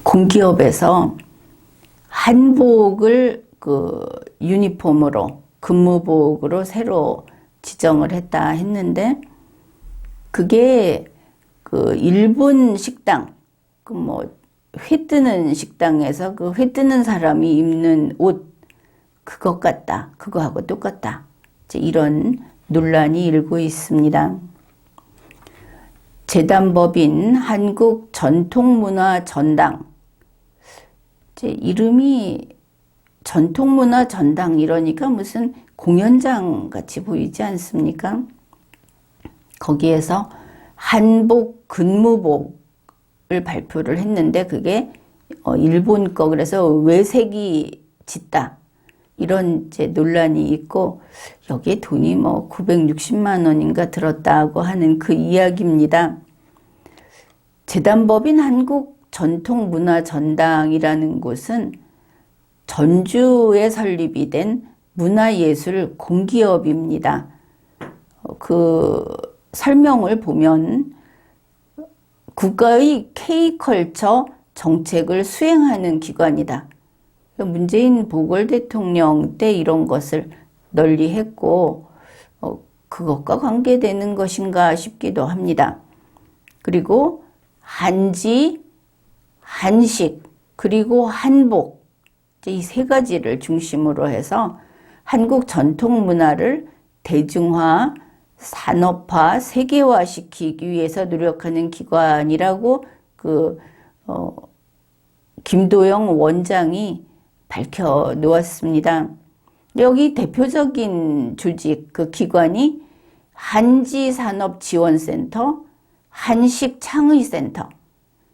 공기업에서 한복을 유니폼으로 근무복으로 새로 지정을 했다 했는데, 그게 일본 식당, 회 뜨는 식당에서 회 뜨는 사람이 입는 옷, 그것 같다, 그거하고 똑같다, 이런 논란이 일고 있습니다. 재단법인 한국전통문화전당, 이름이 전통문화전당 이러니까 무슨 공연장 같이 보이지 않습니까? 거기에서 한복 근무복을 발표를 했는데, 그게 일본 거, 그래서 외색이 짙다, 이런 논란이 있고, 여기에 돈이 960만 원인가 들었다고 하는 그 이야기입니다. 재단법인 한국전통문화전당이라는 곳은 전주에 설립이 된 문화예술 공기업입니다. 그 설명을 보면 국가의 K컬처 정책을 수행하는 기관이다. 문재인 보궐대통령 때 이런 것을 널리 했고, 그것과 관계되는 것인가 싶기도 합니다. 그리고 한지, 한식, 그리고 한복, 이 세 가지를 중심으로 해서 한국 전통 문화를 대중화, 산업화, 세계화시키기 위해서 노력하는 기관이라고 김도영 원장이 밝혀 놓았습니다. 여기 대표적인 조직, 기관이 한지산업지원센터, 한식창의센터,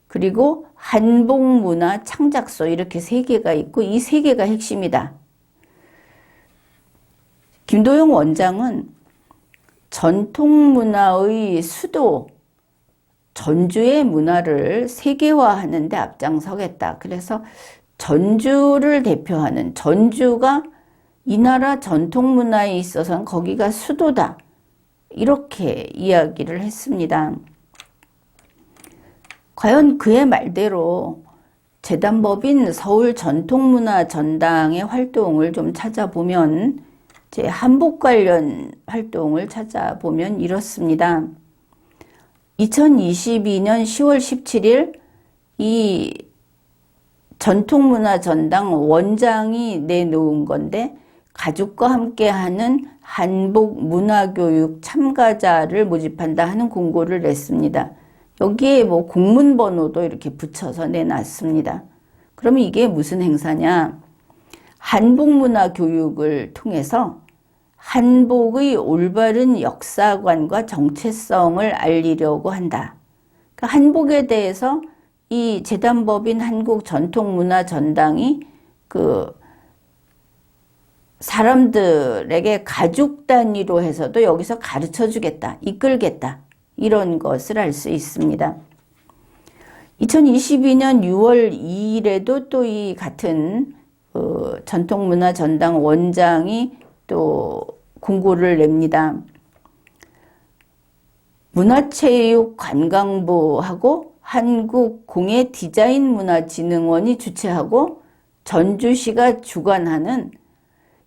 그리고 한복문화창작소, 이렇게 세 개가 있고, 이 세 개가 핵심이다. 김도영 원장은 전통문화의 수도 전주의 문화를 세계화하는 데 앞장서겠다. 그래서 전주를 대표하는, 전주가 이 나라 전통문화에 있어서는 거기가 수도다, 이렇게 이야기를 했습니다. 과연 그의 말대로 재단법인 서울전통문화전당의 활동을 좀 찾아보면, 한복 관련 활동을 찾아보면 이렇습니다. 2022년 10월 17일 이 전통문화전당 원장이 내놓은 건데, 가족과 함께하는 한복 문화교육 참가자를 모집한다 하는 공고를 냈습니다. 여기에 공문 번호도 이렇게 붙여서 내놨습니다. 그러면 이게 무슨 행사냐? 한복 문화 교육을 통해서 한복의 올바른 역사관과 정체성을 알리려고 한다. 그러니까 한복에 대해서 이 재단법인 한국전통문화전당이 사람들에게 가족 단위로 해서도 여기서 가르쳐 주겠다, 이끌겠다, 이런 것을 알 수 있습니다. 2022년 6월 2일에도 또 이 같은 전통문화전당 원장이 또 공고를 냅니다. 문화체육관광부하고 한국공예디자인문화진흥원이 주최하고 전주시가 주관하는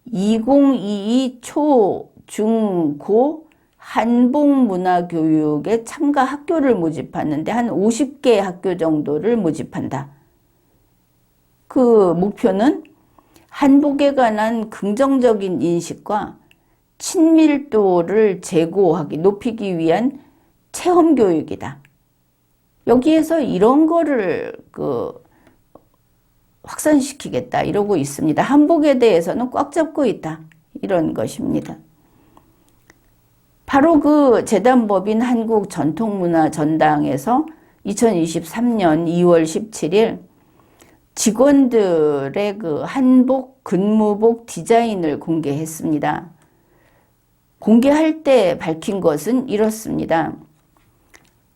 2022 초, 중, 고 한복문화교육에 참가 학교를 모집하는데 한 50개 학교 정도를 모집한다. 그 목표는 한복에 관한 긍정적인 인식과 친밀도를 높이기 위한 체험교육이다. 여기에서 이런 거를 확산시키겠다, 이러고 있습니다. 한복에 대해서는 꽉 잡고 있다, 이런 것입니다. 바로 재단법인 한국전통문화전당에서 2023년 2월 17일 직원들의 한복 근무복 디자인을 공개했습니다. 공개할 때 밝힌 것은 이렇습니다.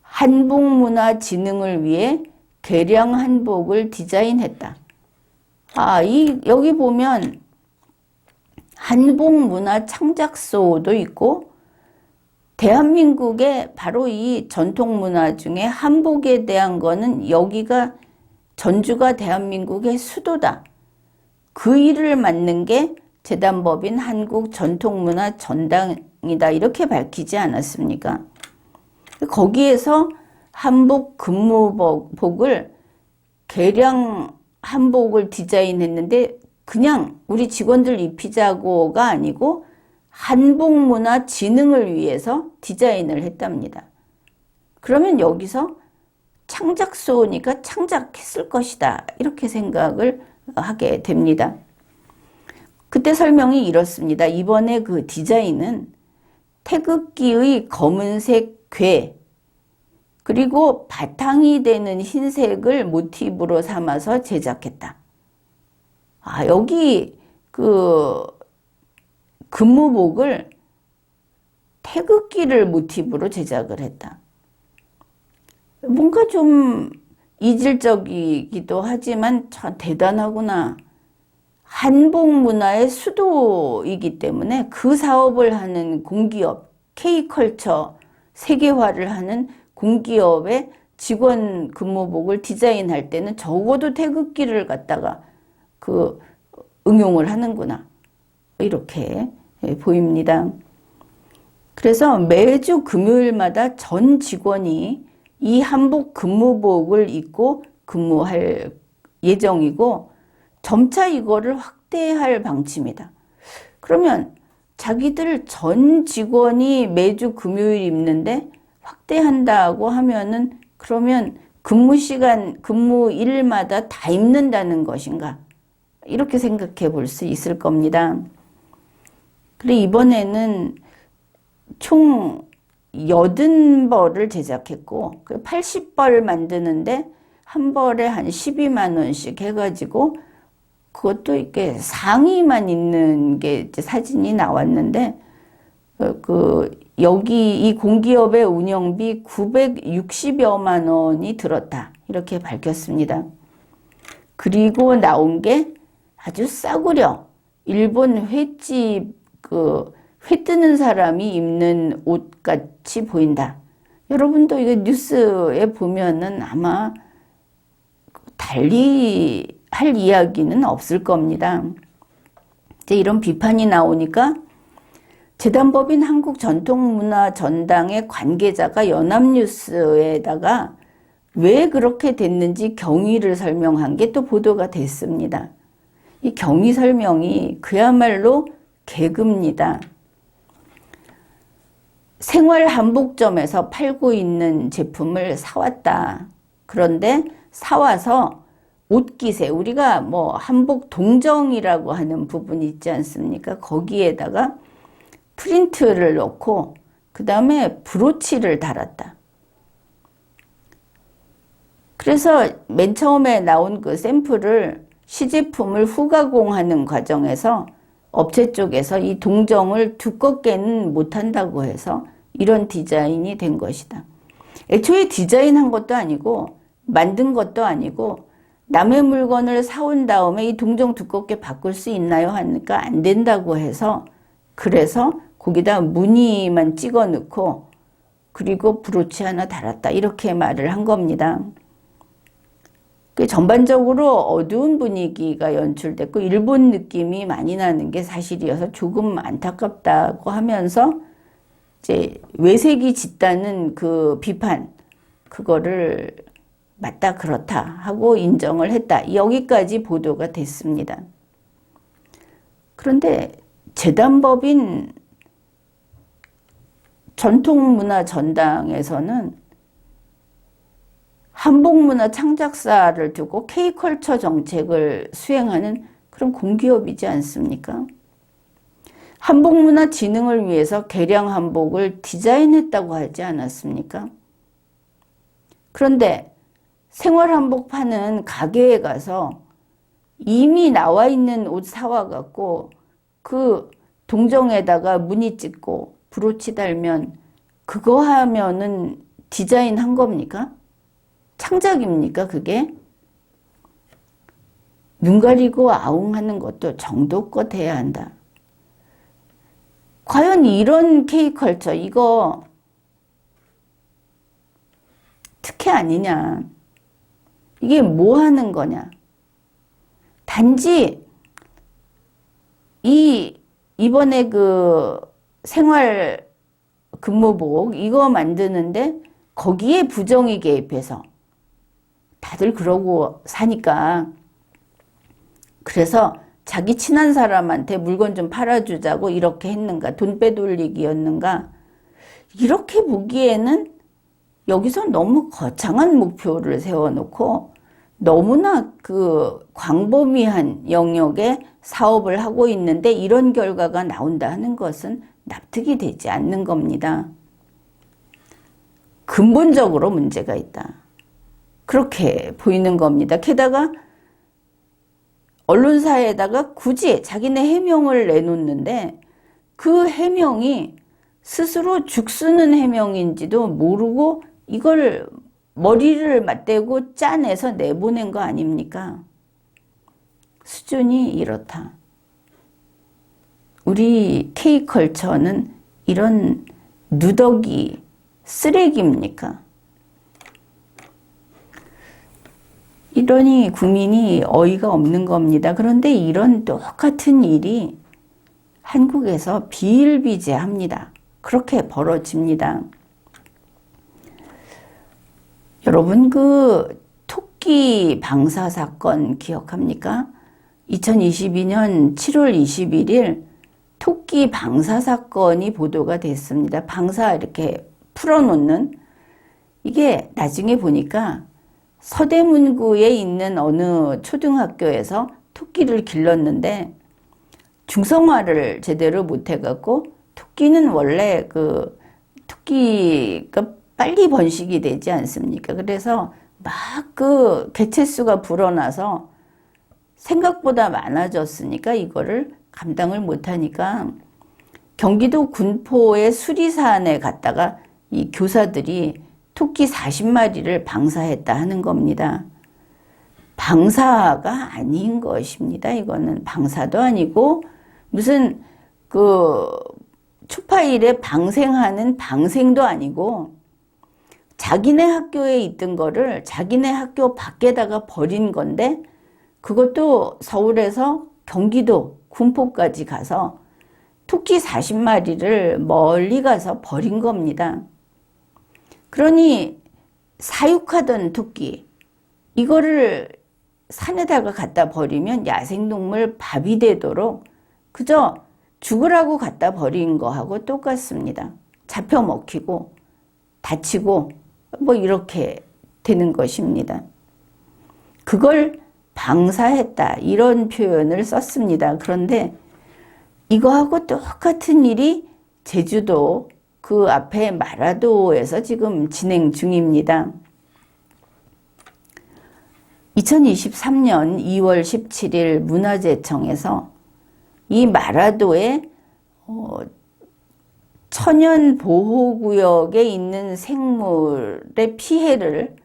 한복문화 진흥을 위해 개량 한복을 디자인했다. 여기 보면 한복문화 창작소도 있고, 대한민국의 바로 이 전통문화 중에 한복에 대한 거는 여기가 전주가 대한민국의 수도다. 그 일을 맡는 게 재단법인 한국전통문화전당이다. 이렇게 밝히지 않았습니까? 거기에서 한복 근무복을 개량 한복을 디자인했는데 그냥 우리 직원들 입히자고가 아니고 한복문화 진흥을 위해서 디자인을 했답니다. 그러면 여기서 창작소니까 창작했을 것이다. 이렇게 생각을 하게 됩니다. 그때 설명이 이렇습니다. 이번에 그 디자인은 태극기의 검은색 괴 그리고 바탕이 되는 흰색을 모티브로 삼아서 제작했다. 여기 그 근무복을 태극기를 모티브로 제작을 했다. 뭔가 좀 이질적이기도 하지만 참 대단하구나. 한복 문화의 수도이기 때문에 그 사업을 하는 공기업, K컬처 세계화를 하는 공기업의 직원 근무복을 디자인할 때는 적어도 태극기를 갖다가 그 응용을 하는구나. 이렇게 보입니다. 그래서 매주 금요일마다 전 직원이 이 한복 근무복을 입고 근무할 예정이고 점차 이거를 확대할 방침이다. 그러면 자기들 전 직원이 매주 금요일 입는데 확대한다고 하면은 그러면 근무 시간, 근무일마다 다 입는다는 것인가? 이렇게 생각해 볼 수 있을 겁니다. 그래 이번에는 총 80벌을 제작했고 80벌 만드는데 한 벌에 한 12만 원씩 해가지고 그것도 이렇게 상의만 있는 게 이제 사진이 나왔는데 여기 이 공기업의 운영비 960여만 원이 들었다. 이렇게 밝혔습니다. 그리고 나온 게 아주 싸구려 일본 횟집 회 뜨는 사람이 입는 옷 같이 보인다. 여러분도 이거 뉴스에 보면은 아마 달리 할 이야기는 없을 겁니다. 이제 이런 비판이 나오니까 재단법인 한국전통문화전당의 관계자가 연합뉴스에다가 왜 그렇게 됐는지 경위를 설명한 게 또 보도가 됐습니다. 이 경위 설명이 그야말로 개그입니다. 생활 한복점에서 팔고 있는 제품을 사왔다. 그런데 사와서 옷깃에 우리가 뭐 한복 동정이라고 하는 부분이 있지 않습니까? 거기에다가 프린트를 넣고 그 다음에 브로치를 달았다. 그래서 맨 처음에 나온 그 샘플을 시제품을 후가공하는 과정에서 업체 쪽에서 이 동정을 두껍게는 못한다고 해서 이런 디자인이 된 것이다. 애초에 디자인한 것도 아니고 만든 것도 아니고 남의 물건을 사온 다음에 이 동정 두껍게 바꿀 수 있나요? 하니까 안 된다고 해서 그래서 거기다 무늬만 찍어 넣고 그리고 브로치 하나 달았다. 이렇게 말을 한 겁니다. 전반적으로 어두운 분위기가 연출됐고 일본 느낌이 많이 나는 게 사실이어서 조금 안타깝다고 하면서 이제 외색이 짙다는 그 비판 그거를 맞다 그렇다 하고 인정을 했다. 여기까지 보도가 됐습니다. 그런데 재단법인 전통문화전당에서는 한복문화 창작사를 두고 K컬처 정책을 수행하는 그런 공기업이지 않습니까? 한복문화 진흥을 위해서 개량 한복을 디자인했다고 하지 않았습니까? 그런데 생활 한복 파는 가게에 가서 이미 나와 있는 옷 사와 갖고 그 동정에다가 무늬 찍고 브로치 달면 그거 하면은 디자인 한 겁니까? 창작입니까 그게? 눈 가리고 아웅하는 것도 정도껏 해야 한다. 과연 이런 K컬처 이거 특혜 아니냐. 이게 뭐 하는 거냐? 단지 이번에 그 생활 근무복 이거 만드는데 거기에 부정이 개입해서 다들 그러고 사니까 그래서 자기 친한 사람한테 물건 좀 팔아주자고 이렇게 했는가, 돈 빼돌리기였는가, 이렇게 보기에는 여기서 너무 거창한 목표를 세워놓고 너무나 그 광범위한 영역의 사업을 하고 있는데 이런 결과가 나온다 하는 것은 납득이 되지 않는 겁니다. 근본적으로 문제가 있다. 그렇게 보이는 겁니다. 게다가 언론사에다가 굳이 자기네 해명을 내놓는데 그 해명이 스스로 죽쓰는 해명인지도 모르고 이걸 머리를 맞대고 짜내서 내보낸 거 아닙니까? 수준이 이렇다. 우리 K컬처는 이런 누더기 쓰레기입니까? 이러니 국민이 어이가 없는 겁니다. 그런데 이런 똑같은 일이 한국에서 비일비재합니다. 그렇게 벌어집니다. 여러분 그 토끼 방사 사건 기억합니까? 2022년 7월 21일 토끼 방사 사건이 보도가 됐습니다. 방사 이렇게 풀어놓는, 이게 나중에 보니까 서대문구에 있는 어느 초등학교에서 토끼를 길렀는데 중성화를 제대로 못해갖고 토끼는 원래 그 토끼가 빨리 번식이 되지 않습니까? 그래서 막 그 개체수가 불어나서 생각보다 많아졌으니까 이거를 감당을 못하니까 경기도 군포의 수리산에 갔다가 이 교사들이 토끼 40마리를 방사했다 하는 겁니다. 방사가 아닌 것입니다. 이거는 방사도 아니고 무슨 그 초파일에 방생하는 방생도 아니고 자기네 학교에 있던 거를 자기네 학교 밖에다가 버린 건데 그것도 서울에서 경기도 군포까지 가서 토끼 40마리를 멀리 가서 버린 겁니다. 그러니 사육하던 토끼 이거를 산에다가 갖다 버리면 야생동물 밥이 되도록 그저 죽으라고 갖다 버린 거하고 똑같습니다. 잡혀 먹히고 다치고 뭐 이렇게 되는 것입니다. 그걸 방사했다 이런 표현을 썼습니다. 그런데 이거하고 똑같은 일이 제주도 그 앞에 마라도에서 지금 진행 중입니다. 2023년 2월 17일 문화재청에서 이 마라도에 천연보호구역에 있는 생물의 피해를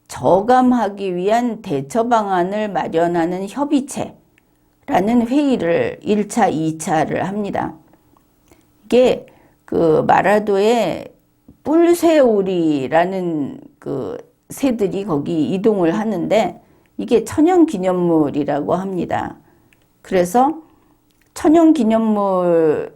저감하기 위한 대처 방안을 마련하는 협의체라는 회의를 1차, 2차를 합니다. 이게 그 마라도에 뿔새오리라는 그 새들이 거기 이동을 하는데 이게 천연기념물이라고 합니다. 그래서 천연기념물이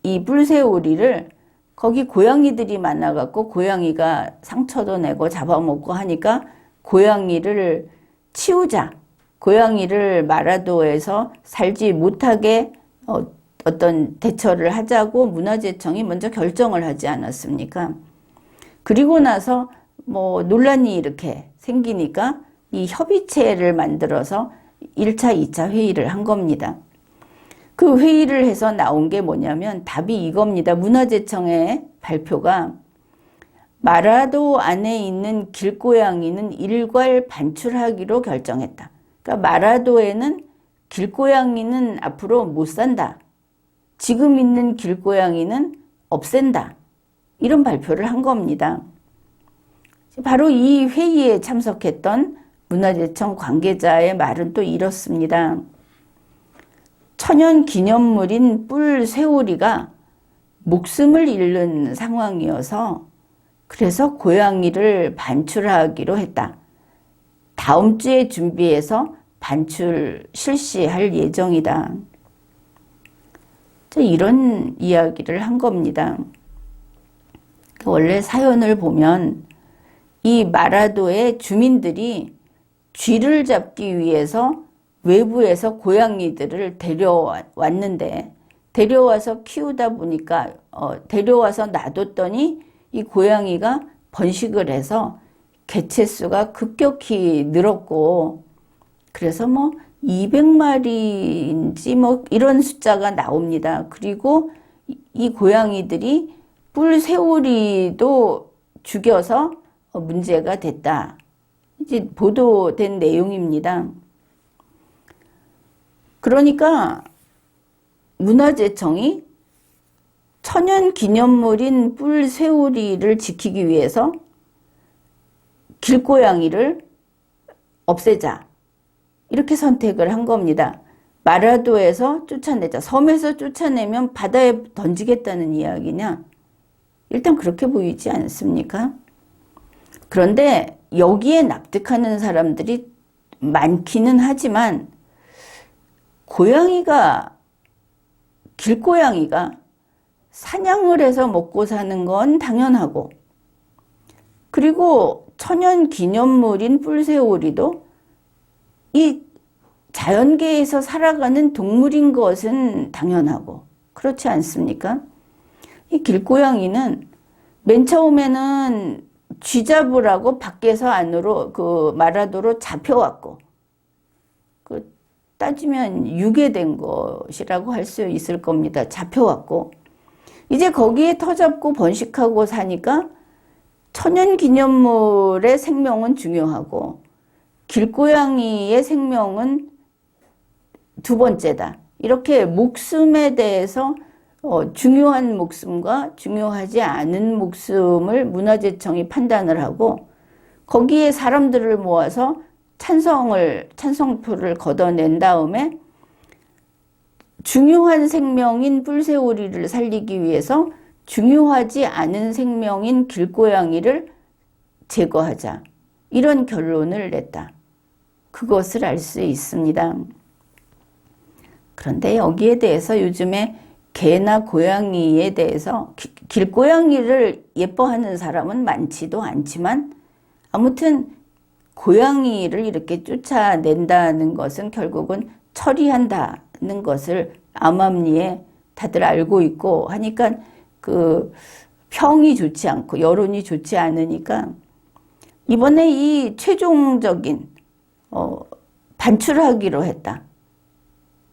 이 뿔새오리를 거기 고양이들이 많아갖고 고양이가 상처도 내고 잡아먹고 하니까 고양이를 치우자. 고양이를 마라도에서 살지 못하게 어떤 대처를 하자고 문화재청이 먼저 결정을 하지 않았습니까? 그리고 나서 뭐 논란이 이렇게 생기니까 이 협의체를 만들어서 1차, 2차 회의를 한 겁니다. 그 회의를 해서 나온 게 뭐냐면 답이 이겁니다. 문화재청의 발표가 마라도 안에 있는 길고양이는 일괄 반출하기로 결정했다. 그러니까 마라도에는 길고양이는 앞으로 못 산다. 지금 있는 길고양이는 없앤다. 이런 발표를 한 겁니다. 바로 이 회의에 참석했던 문화재청 관계자의 말은 또 이렇습니다. 천연기념물인 뿔새오리가 목숨을 잃는 상황이어서 그래서 고양이를 반출하기로 했다. 다음 주에 준비해서 반출 실시할 예정이다. 이런 이야기를 한 겁니다. 원래 사연을 보면 이 마라도의 주민들이 쥐를 잡기 위해서 외부에서 고양이들을 데려왔는데, 데려와서 키우다 보니까 데려와서 놔뒀더니 이 고양이가 번식을 해서 개체수가 급격히 늘었고, 그래서 200마리인지 이런 숫자가 나옵니다. 그리고 이 고양이들이 뿔새우리도 죽여서 문제가 됐다. 이제 보도된 내용입니다. 그러니까 문화재청이 천연기념물인 뿔새우리를 지키기 위해서 길고양이를 없애자. 이렇게 선택을 한 겁니다. 마라도에서 쫓아내자. 섬에서 쫓아내면 바다에 던지겠다는 이야기냐? 일단 그렇게 보이지 않습니까? 그런데 여기에 납득하는 사람들이 많기는 하지만 길고양이가 사냥을 해서 먹고 사는 건 당연하고, 그리고 천연기념물인 뿔새우리도 이 자연계에서 살아가는 동물인 것은 당연하고, 그렇지 않습니까? 이 길고양이는 맨 처음에는 쥐 잡으라고 밖에서 안으로 마라도로 잡혀왔고, 따지면 유괴된 것이라고 할 수 있을 겁니다. 잡혀왔고, 이제 거기에 터잡고 번식하고 사니까 천연기념물의 생명은 중요하고 길고양이의 생명은 두 번째다. 이렇게 목숨에 대해서 중요한 목숨과 중요하지 않은 목숨을 문화재청이 판단을 하고, 거기에 사람들을 모아서 찬성표를 걷어낸 다음에 중요한 생명인 뿔새우리를 살리기 위해서 중요하지 않은 생명인 길고양이를 제거하자. 이런 결론을 냈다. 그것을 알 수 있습니다. 그런데 여기에 대해서 요즘에 개나 고양이에 대해서 길고양이를 예뻐하는 사람은 많지도 않지만, 아무튼 고양이를 이렇게 쫓아낸다는 것은 결국은 처리한다는 것을 암암리에 다들 알고 있고 하니까 평이 좋지 않고 여론이 좋지 않으니까 이번에 이 최종적인 반출하기로 했다.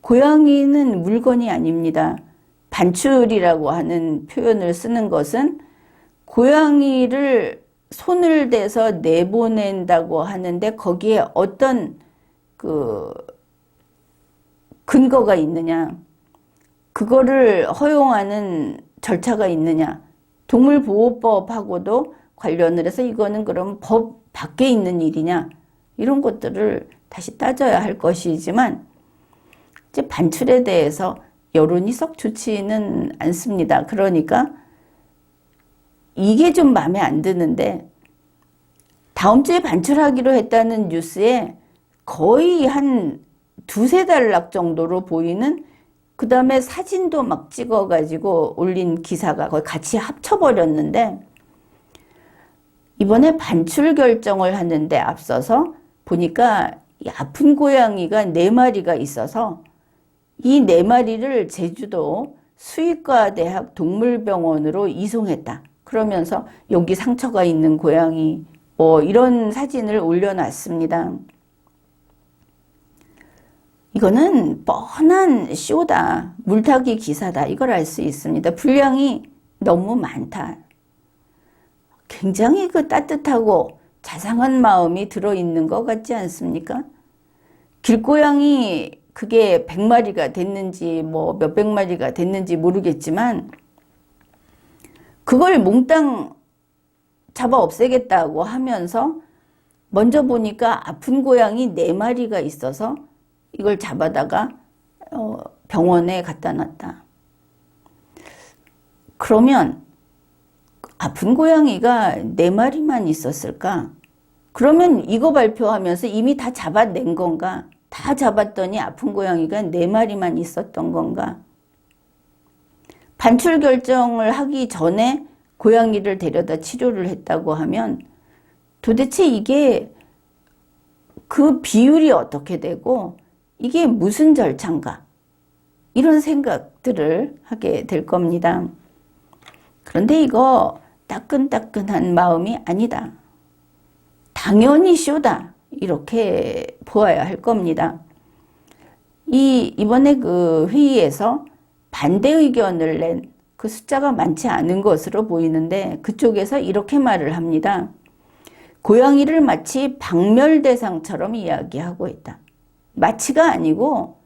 고양이는 물건이 아닙니다. 반출이라고 하는 표현을 쓰는 것은 고양이를 손을 대서 내보낸다고 하는데 거기에 어떤 근거가 있느냐, 그거를 허용하는 절차가 있느냐, 동물보호법하고도 관련을 해서 이거는 그럼 법 밖에 있는 일이냐, 이런 것들을 다시 따져야 할 것이지만, 이제 반출에 대해서 여론이 썩 좋지는 않습니다. 그러니까 이게 좀 마음에 안 드는데, 다음 주에 반출하기로 했다는 뉴스에 거의 한 두세 달락 정도로 보이는, 그 다음에 사진도 막 찍어가지고 올린 기사가 거의 같이 합쳐버렸는데, 이번에 반출 결정을 하는데 앞서서 보니까 이 아픈 고양이가 4마리가 있어서 이 4마리를 제주도 수의과대학 동물병원으로 이송했다. 그러면서 여기 상처가 있는 고양이 이런 사진을 올려놨습니다. 이거는 뻔한 쇼다. 물타기 기사다. 이걸 알 수 있습니다. 분량이 너무 많다. 굉장히 따뜻하고 자상한 마음이 들어있는 것 같지 않습니까? 길고양이 그게 100마리가 됐는지 몇백 마리가 됐는지 모르겠지만 그걸 몽땅 잡아 없애겠다고 하면서 먼저 보니까 아픈 고양이 4마리가 있어서 이걸 잡아다가 병원에 갖다 놨다. 그러면 아픈 고양이가 4마리만 있었을까? 그러면 이거 발표하면서 이미 다 잡아낸 건가? 다 잡았더니 아픈 고양이가 4마리만 있었던 건가? 반출 결정을 하기 전에 고양이를 데려다 치료를 했다고 하면 도대체 이게 그 비율이 어떻게 되고 이게 무슨 절차인가? 이런 생각들을 하게 될 겁니다. 그런데 이거 따끈따끈한 마음이 아니다. 당연히 쇼다. 이렇게 보아야 할 겁니다. 이번에 그 회의에서 반대 의견을 낸 그 숫자가 많지 않은 것으로 보이는데 그쪽에서 이렇게 말을 합니다. 고양이를 마치 박멸 대상처럼 이야기하고 있다. 마치가 아니고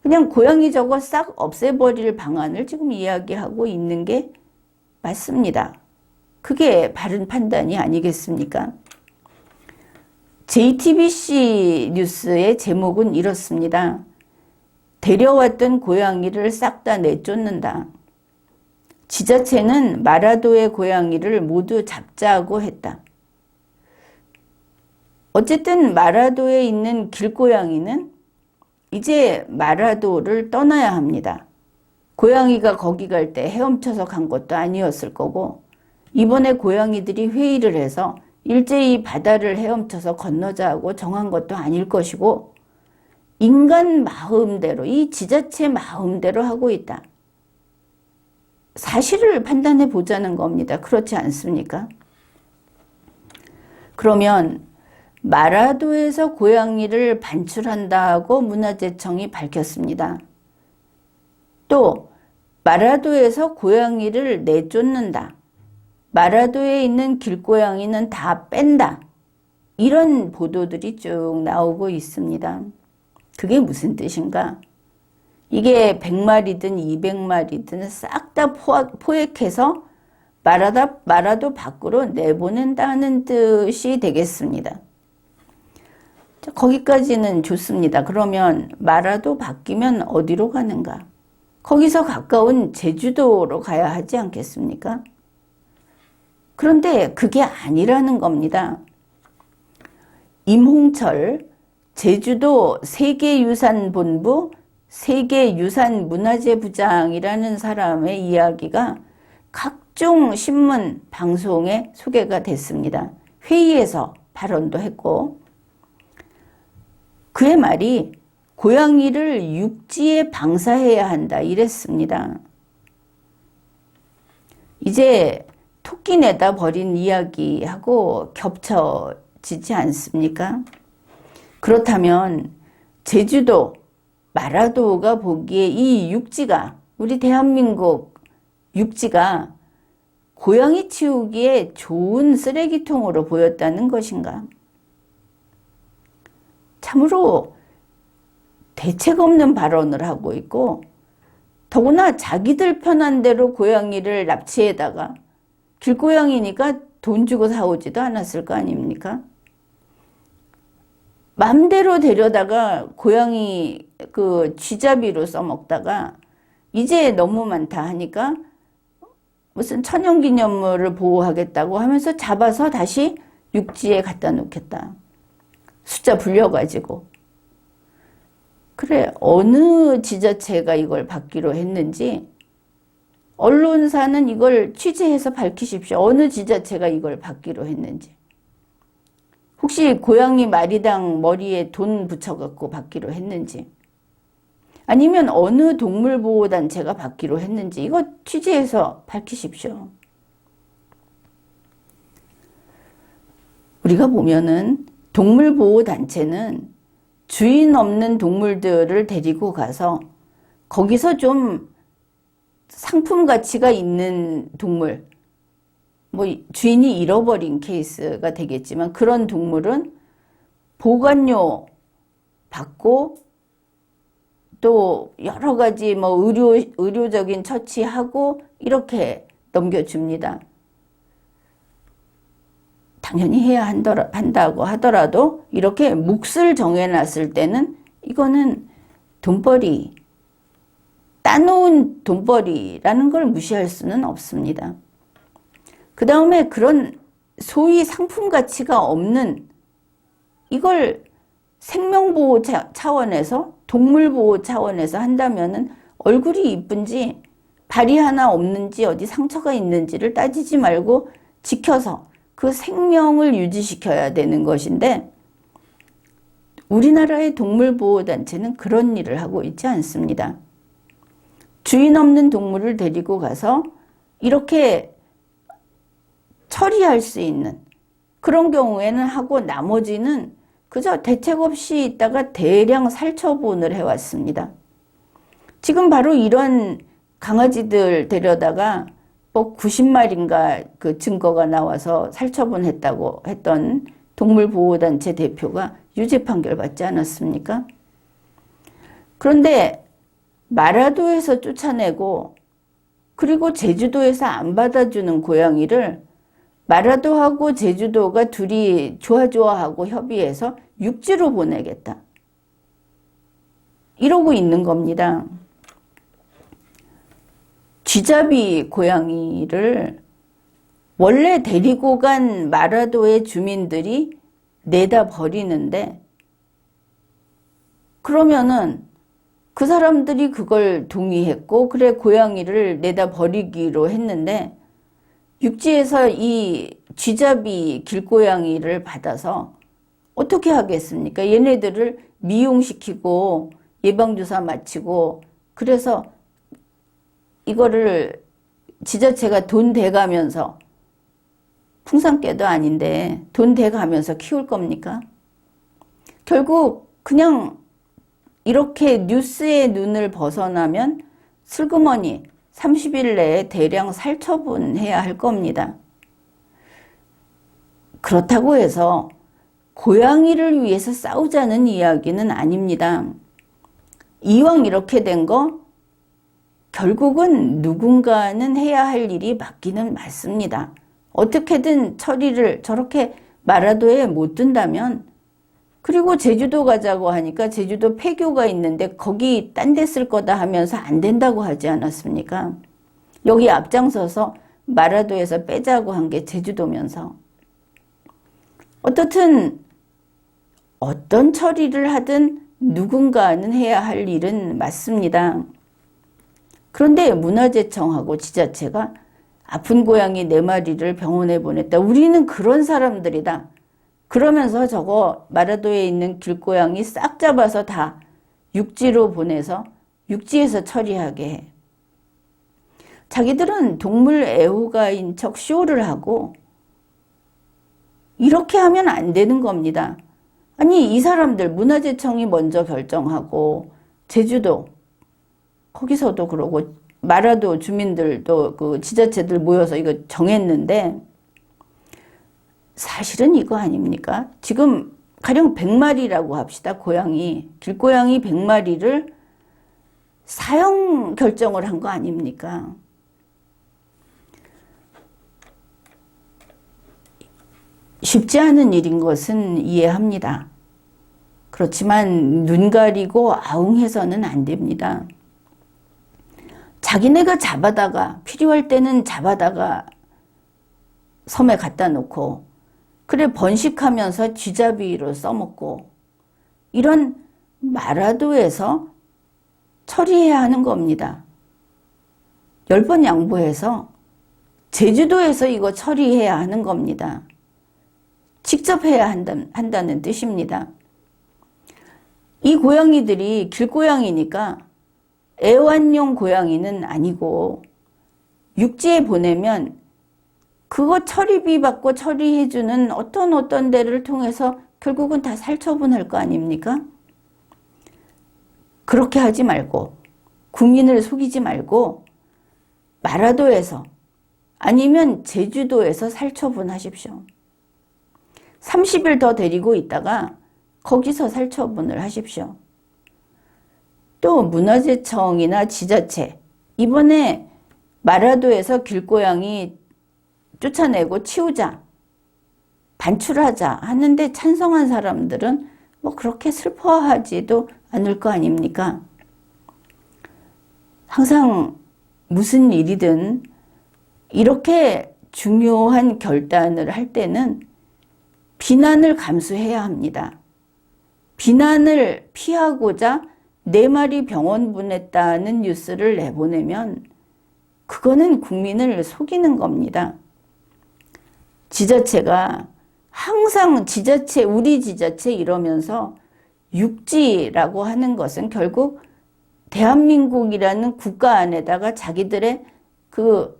그냥 고양이 저거 싹 없애버릴 방안을 지금 이야기하고 있는 게 맞습니다. 그게 바른 판단이 아니겠습니까? JTBC 뉴스의 제목은 이렇습니다. 데려왔던 고양이를 싹 다 내쫓는다. 지자체는 마라도의 고양이를 모두 잡자고 했다. 어쨌든 마라도에 있는 길고양이는 이제 마라도를 떠나야 합니다. 고양이가 거기 갈 때 헤엄쳐서 간 것도 아니었을 거고 이번에 고양이들이 회의를 해서 일제히 바다를 헤엄쳐서 건너자고 정한 것도 아닐 것이고 인간 마음대로 이 지자체 마음대로 하고 있다. 사실을 판단해 보자는 겁니다. 그렇지 않습니까? 그러면 마라도에서 고양이를 반출한다고 문화재청이 밝혔습니다. 또 마라도에서 고양이를 내쫓는다. 마라도에 있는 길고양이는 다 뺀다. 이런 보도들이 쭉 나오고 있습니다. 그게 무슨 뜻인가? 이게 100마리든 200마리든 싹 다 포획해서 마라도 밖으로 내보낸다는 뜻이 되겠습니다. 거기까지는 좋습니다. 그러면 마라도 바뀌면 어디로 가는가? 거기서 가까운 제주도로 가야 하지 않겠습니까? 그런데 그게 아니라는 겁니다. 임홍철 제주도 세계유산본부 세계유산문화재부장이라는 사람의 이야기가 각종 신문, 방송에 소개가 됐습니다. 회의에서 발언도 했고 그의 말이 고양이를 육지에 방사해야 한다 이랬습니다. 이제 토끼 내다 버린 이야기하고 겹쳐지지 않습니까? 그렇다면 제주도, 마라도가 보기에 이 육지가 우리 대한민국 육지가 고양이 치우기에 좋은 쓰레기통으로 보였다는 것인가? 참으로 대책 없는 발언을 하고 있고 더구나 자기들 편한 대로 고양이를 납치해다가 길고양이니까 돈 주고 사오지도 않았을 거 아닙니까? 맘대로 데려다가 고양이 그 쥐잡이로 써먹다가 이제 너무 많다 하니까 무슨 천연기념물을 보호하겠다고 하면서 잡아서 다시 육지에 갖다 놓겠다. 숫자 불려가지고. 그래, 어느 지자체가 이걸 받기로 했는지 언론사는 이걸 취재해서 밝히십시오. 어느 지자체가 이걸 받기로 했는지. 혹시 고양이 마리당 머리에 돈 붙여갖고 받기로 했는지 아니면 어느 동물보호단체가 받기로 했는지 이거 취재해서 밝히십시오. 우리가 보면은 동물보호단체는 주인 없는 동물들을 데리고 가서 거기서 좀 상품 가치가 있는 동물, 뭐 주인이 잃어버린 케이스가 되겠지만 그런 동물은 보관료 받고 또 여러 가지 뭐 의료적인 처치하고 이렇게 넘겨줍니다. 당연히 해야 한다고 하더라도 이렇게 몫을 정해놨을 때는 이거는 돈벌이, 따놓은 돈벌이라는 걸 무시할 수는 없습니다. 그 다음에 그런 소위 상품 가치가 없는 이걸 생명보호 차원에서, 동물보호 차원에서 한다면은 얼굴이 이쁜지 발이 하나 없는지 어디 상처가 있는지를 따지지 말고 지켜서 그 생명을 유지시켜야 되는 것인데, 우리나라의 동물보호단체는 그런 일을 하고 있지 않습니다. 주인 없는 동물을 데리고 가서 이렇게 처리할 수 있는 그런 경우에는 하고, 나머지는 그저 대책 없이 있다가 대량 살처분을 해왔습니다. 지금 바로 이런 강아지들 데려다가 뭐 90마리인가 그 증거가 나와서 살처분했다고 했던 동물보호단체 대표가 유죄 판결 받지 않았습니까? 그런데 마라도에서 쫓아내고, 그리고 제주도에서 안 받아주는 고양이를 마라도하고 제주도가 둘이 좋아하고 협의해서 육지로 보내겠다, 이러고 있는 겁니다. 쥐잡이 고양이를 원래 데리고 간 마라도의 주민들이 내다 버리는데, 그러면은 그 사람들이 그걸 동의했고, 그래 고양이를 내다 버리기로 했는데, 육지에서 이 쥐잡이 길고양이를 받아서 어떻게 하겠습니까? 얘네들을 미용시키고 예방주사 마치고, 그래서 이거를 지자체가 돈 대가면서, 풍산개도 아닌데 돈 대가면서 키울 겁니까? 결국 그냥 이렇게 뉴스의 눈을 벗어나면 슬그머니 30일 내에 대량 살처분해야 할 겁니다. 그렇다고 해서 고양이를 위해서 싸우자는 이야기는 아닙니다. 이왕 이렇게 된 거 결국은 누군가는 해야 할 일이 맞기는 맞습니다. 어떻게든 처리를, 저렇게 마라도에 못 둔다면, 그리고 제주도 가자고 하니까 제주도 폐교가 있는데 거기 딴 데 쓸 거다 하면서 안 된다고 하지 않았습니까? 여기 앞장서서 마라도에서 빼자고 한 게 제주도면서. 어떻든 어떤 처리를 하든 누군가는 해야 할 일은 맞습니다. 그런데 문화재청하고 지자체가 아픈 고양이 4마리를 병원에 보냈다, 우리는 그런 사람들이다, 그러면서 저거 마라도에 있는 길고양이 싹 잡아서 다 육지로 보내서 육지에서 처리하게 해. 자기들은 동물 애호가인 척 쇼를 하고, 이렇게 하면 안 되는 겁니다. 아니, 이 사람들 문화재청이 먼저 결정하고, 제주도 거기서도 그러고, 마라도 주민들도 그 지자체들 모여서 이거 정했는데, 사실은 이거 아닙니까? 지금 가령 100마리라고 합시다. 고양이, 길고양이 100마리를 사형 결정을 한 거 아닙니까? 쉽지 않은 일인 것은 이해합니다. 그렇지만 눈 가리고 아웅해서는 안 됩니다. 자기네가 잡아다가, 필요할 때는 잡아다가 섬에 갖다 놓고, 그래 번식하면서 쥐잡이로 써먹고, 이런 마라도에서 처리해야 하는 겁니다. 10번 양보해서 제주도에서 이거 처리해야 하는 겁니다. 직접 해야 한다는 뜻입니다. 이 고양이들이 길고양이니까 애완용 고양이는 아니고, 육지에 보내면 그거 처리비 받고 처리해주는 어떤 데를 통해서 결국은 다 살처분할 거 아닙니까? 그렇게 하지 말고, 국민을 속이지 말고 마라도에서, 아니면 제주도에서 살처분하십시오. 30일 더 데리고 있다가 거기서 살처분을 하십시오. 또 문화재청이나 지자체, 이번에 마라도에서 길고양이 쫓아내고 치우자, 반출하자 하는데 찬성한 사람들은 뭐 그렇게 슬퍼하지도 않을 거 아닙니까? 항상 무슨 일이든 이렇게 중요한 결단을 할 때는 비난을 감수해야 합니다. 비난을 피하고자 네 마리 병원 보냈다는 뉴스를 내보내면 그거는 국민을 속이는 겁니다. 지자체가 항상 지자체, 우리 지자체 이러면서 육지라고 하는 것은 결국 대한민국이라는 국가 안에다가 자기들의 그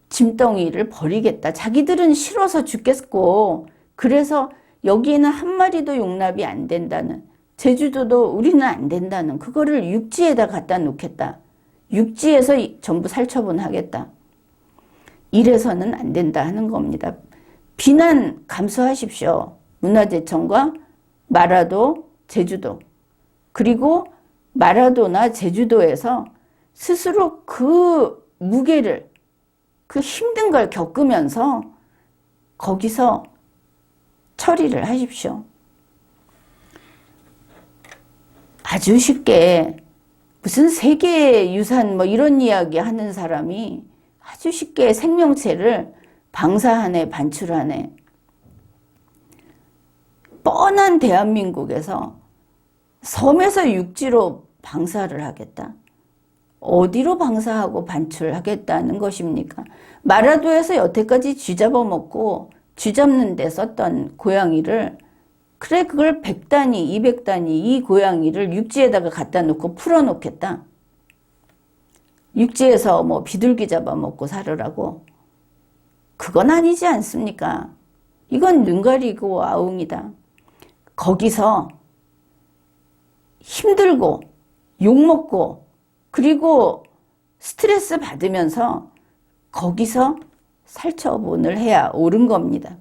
짐덩이를 버리겠다. 자기들은 싫어서 죽겠고, 그래서 여기에는 한 마리도 용납이 안 된다는, 제주도도 우리는 안 된다는, 그거를 육지에다 갖다 놓겠다. 육지에서 전부 살처분하겠다. 이래서는 안 된다 하는 겁니다. 비난 감수하십시오. 문화재청과 마라도, 제주도. 그리고 마라도나 제주도에서 스스로 그 무게를, 그 힘든 걸 겪으면서 거기서 처리를 하십시오. 아주 쉽게 무슨 세계유산 뭐 이런 이야기 하는 사람이 아주 쉽게 생명체를 방사하네, 반출하네. 뻔한 대한민국에서 섬에서 육지로 방사를 하겠다. 어디로 방사하고 반출하겠다는 것입니까? 마라도에서 여태까지 쥐 잡아먹고 쥐 잡는 데 썼던 고양이를, 그래 그걸 100단위, 200단위 이 고양이를 육지에다가 갖다 놓고 풀어놓겠다. 육지에서 뭐 비둘기 잡아먹고 살으라고. 그건 아니지 않습니까? 이건 눈 가리고 아웅이다. 거기서 힘들고 욕먹고 그리고 스트레스 받으면서 거기서 살처분을 해야 옳은 겁니다.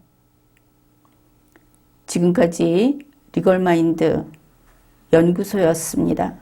지금까지 리걸마인드 연구소였습니다.